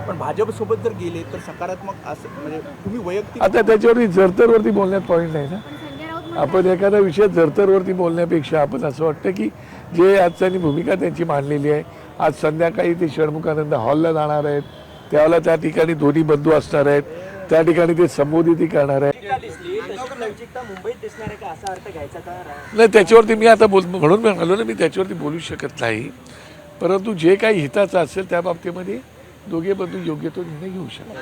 पण भाजपसोबत जर गेले तर सकारात्मक असं म्हणजे तुम्ही वैयक्तिक आता त्याच्यावरती जरतरवरती बोलण्यात पॉईंट नाही ना. आपण एखादा विषय जरतरवरती बोलण्यापेक्षा आपण असं वाटतं की जे आजची भूमिका त्यांची मांडलेली आहे, आज संध्याकाळी ते षण्मुखानंद हॉलला जाणार आहेत, त्यावेळेला त्या ठिकाणी दोन्ही बंधू असणार आहेत, त्या ठिकाणी ते संबोधित करणार आहेत. नाही, त्याच्यावरती मी आता म्हणून मी म्हणालो ना, मी त्याच्यावरती बोलू शकत नाही. परंतु जे काही हिताचं असेल त्या बाबतीमध्ये दोघे बंधू योग्य तो निर्णय घेऊ शकतात.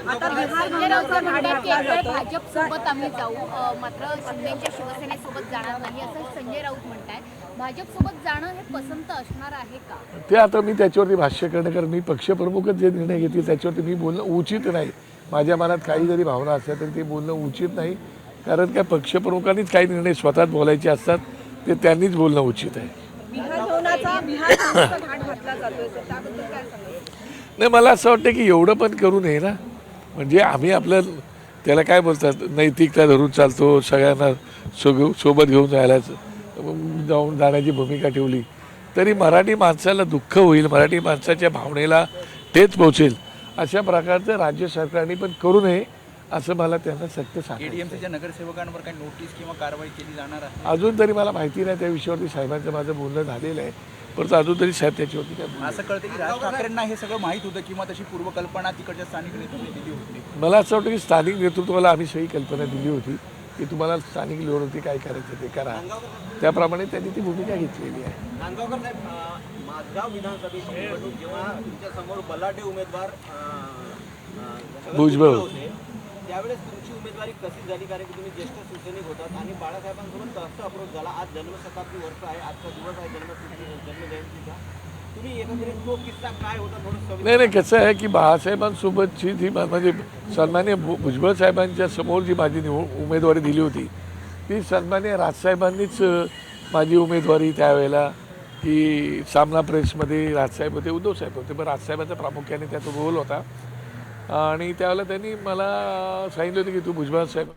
संजय राऊत म्हणतात की एकवेळ भाजपसोबत आम्ही जाऊ, मात्र शिंदेच्या शिवसेनेसोबत जाणार नाही असं संजय राऊत म्हणताय. भाजपसोबत जाणं हे पसंत असणार आहे का? ते आता मी त्याच्यावरती भाष्य करणं, कारण मी पक्षप्रमुखच जे निर्णय घेतील त्याच्यावरती मी बोलणं उचित नाही. माझ्या मनात काही जरी भावना असल्या तरी ते बोलणं उचित नाही, कारण काय पक्षप्रमुखांनीच काही निर्णय स्वतःच बोलायचे असतात, ते त्यांनीच बोलणं उचित आहे. नाही, मला असं वाटतं की एवढं पण करू नये ना. म्हणजे आम्ही आपलं त्याला काय बोलतात नैतिकता धरून चालतो, सगळ्यांना सोबत घेऊन जाण्याची भूमिका ठेवली तरी मराठी माणसाला दुःख होईल, मराठी माणसाच्या भावनेला ठेच पोहोचेल अशा प्रकारचं राज्य सरकारने पण करू नये असं मला त्यांना सत्य सांगायचं. एडीएमसीच्या नगरसेवकांवर काही नोटीस किंवा कारवाई केली जाणार आहे? अजून तरी मला माहिती नाही त्या विषयावरती. साहेबांचं माझं बोलणं झालेलं आहे, परंतु अजून तरी साहेब त्याच्यावरती काय असं कळतं की राज ठाकरेंना हे सगळं माहीत होतं किंवा तशी पूर्वकल्पना तिकडच्या स्थानिक नेत्यांनी दिली होती? मला असं वाटतं की स्थानिक नेतृत्वाला आम्ही सही कल्पना दिली होती की तुम्हाला स्थानिक लेवलवरती काय करायचं ते करा, त्याप्रमाणे त्यांनी ती भूमिका घेतलेली आहे. नांदगावकर साहेब, माझगाव विधानसभेची निवडणूक जेव्हा तुमच्या समोर बलाढ्य उमेदवार भुजबळ होते त्यावेळेस तुमची उमेदवारी कशी झाली? कारण की तुम्ही ज्येष्ठ शिवसैनिक होतात आणि बाळासाहेबांसोबत कसं अप्रोच झाला? आज जन्मशताब्दी वर्ष आहे, आजचा दिवस आहे जन्मजयंतीचा. तुम्ही एकंदरीत तो किस्सा काय होता थोडं? नाही, कसं आहे की बाळासाहेबांसोबतची जी म्हणजे सन्मान्य भुजबळ साहेबांच्या समोर जी माझी उमेदवारी दिली होती ती सन्मान्य राजसाहेबांनीच माझी उमेदवारी त्यावेळेला की सामना प्रेसमध्ये राजसाहेब होते, उद्धव साहेब होते, पण राजसाहेबांचा प्रामुख्याने त्याचा रोल होता आणि त्यावेळेला त्यांनी मला सांगितलं होतं की तू भुजबळ साहेब